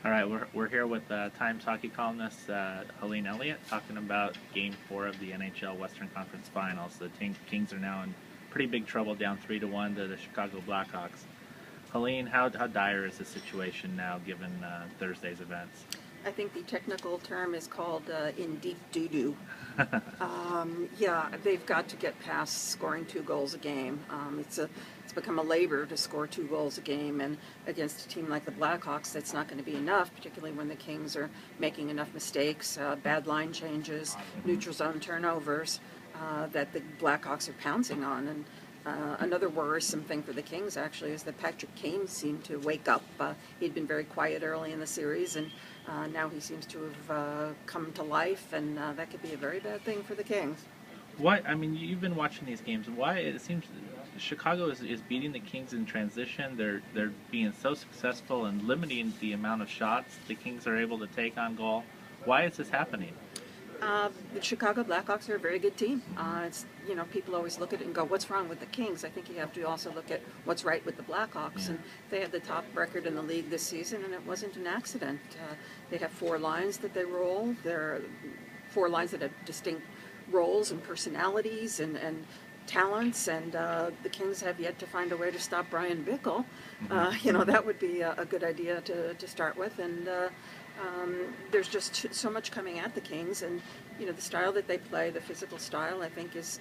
All right, we're here with Times hockey columnist Helene Elliott talking about Game 4 of the NHL Western Conference Finals. The Kings are now in pretty big trouble, down 3-1 to the Chicago Blackhawks. Helene, how dire is the situation now given Thursday's events? I think the technical term is called in deep doo-doo. Yeah, they've got to get past scoring 2 goals a game. It's become a labor to score 2 goals a game, and against a team like the Blackhawks, that's not going to be enough, particularly when the Kings are making enough mistakes, bad line changes, neutral zone turnovers that the Blackhawks are pouncing on. And another worrisome thing for the Kings, actually, is that Patrick Kane seemed to wake up. He'd been very quiet early in the series, and now he seems to have come to life, and that could be a very bad thing for the Kings. Why? I mean, you've been watching these games. Why it seems Chicago is beating the Kings in transition. They're being so successful and limiting the amount of shots the Kings are able to take on goal. Why is this happening? The Chicago Blackhawks are a very good team. People always look at it and go, "What's wrong with the Kings?" I think you have to also look at what's right with the Blackhawks, and they have the top record in the league this season, and it wasn't an accident. They have 4 lines that they roll. There are 4 lines that have distinct roles and personalities and talents, and the Kings have yet to find a way to stop Brian Bickle. That would be a good idea to start with, and there's just so much coming at the Kings, and the style that they play, the physical style, I think is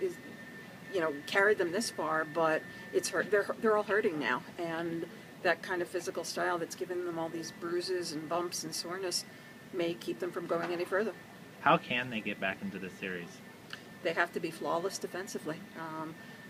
carried them this far, but it's hurt. They're all hurting now, and that kind of physical style that's given them all these bruises and bumps and soreness may keep them from going any further. How can they get back into the series? They have to be flawless defensively.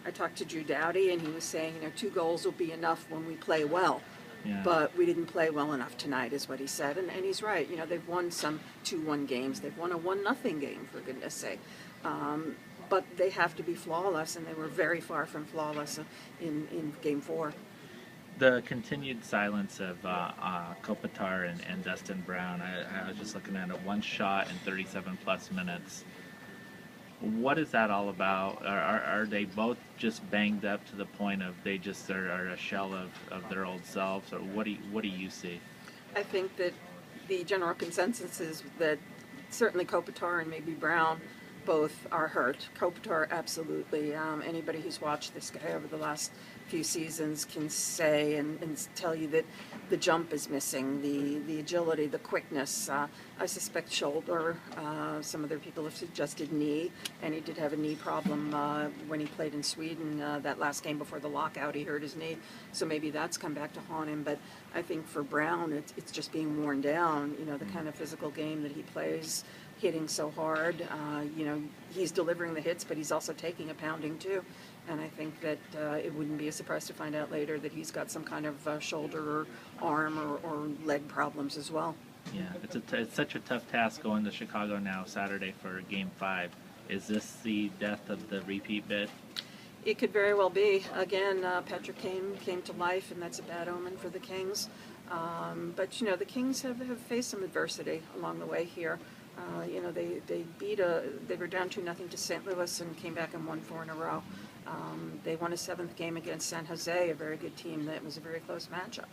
I talked to Drew Doughty, and he was saying, 2 goals will be enough when we play well. Yeah. But we didn't play well enough tonight, is what he said. And he's right. They've won some 2-1 games. They've won a 1-0 game, for goodness sake. But they have to be flawless, and they were very far from flawless in Game 4. The continued silence of Kopitar and Dustin Brown, I was just looking at it, 1 shot in 37-plus minutes. What is that all about? Are they both just banged up to the point of they just are a shell of their old selves, or what do you see? I think that the general consensus is that certainly Kopitar and maybe Brown both are hurt. Kopitar, absolutely. Anybody who's watched this guy over the last few seasons can say and tell you that the jump is missing, the agility, the quickness. I suspect shoulder. Some other people have suggested knee, and he did have a knee problem when he played in Sweden that last game before the lockout. He hurt his knee, so maybe that's come back to haunt him. But I think for Brown, it's just being worn down. The kind of physical game that he plays, hitting so hard. He's delivering the hits, but he's also taking a pounding too. And I think that it wouldn't be a surprise to find out later that he's got some kind of shoulder or arm or leg problems as well. Yeah, it's such a tough task going to Chicago now Saturday for Game 5. Is this the death of the repeat bid? It could very well be. Again, Patrick Kane came to life, and that's a bad omen for the Kings. But the Kings have faced some adversity along the way here. They were down 2-0 to St. Louis and came back and won 4 in a row. They won a 7th game against San Jose, a very good team. That was a very close matchup.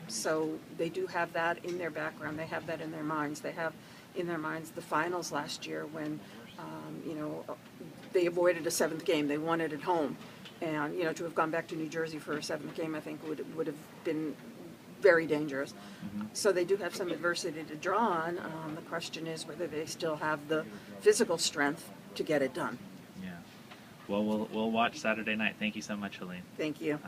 So they do have that in their background. They have that in their minds. They have in their minds the finals last year when, they avoided a 7th game. They won it at home. And, to have gone back to New Jersey for a 7th game, I think would have been very dangerous. So they do have some adversity to draw on. The question is whether they still have the physical strength to get it done. Yeah. Well, we'll watch Saturday night. Thank you so much, Helene. Thank you.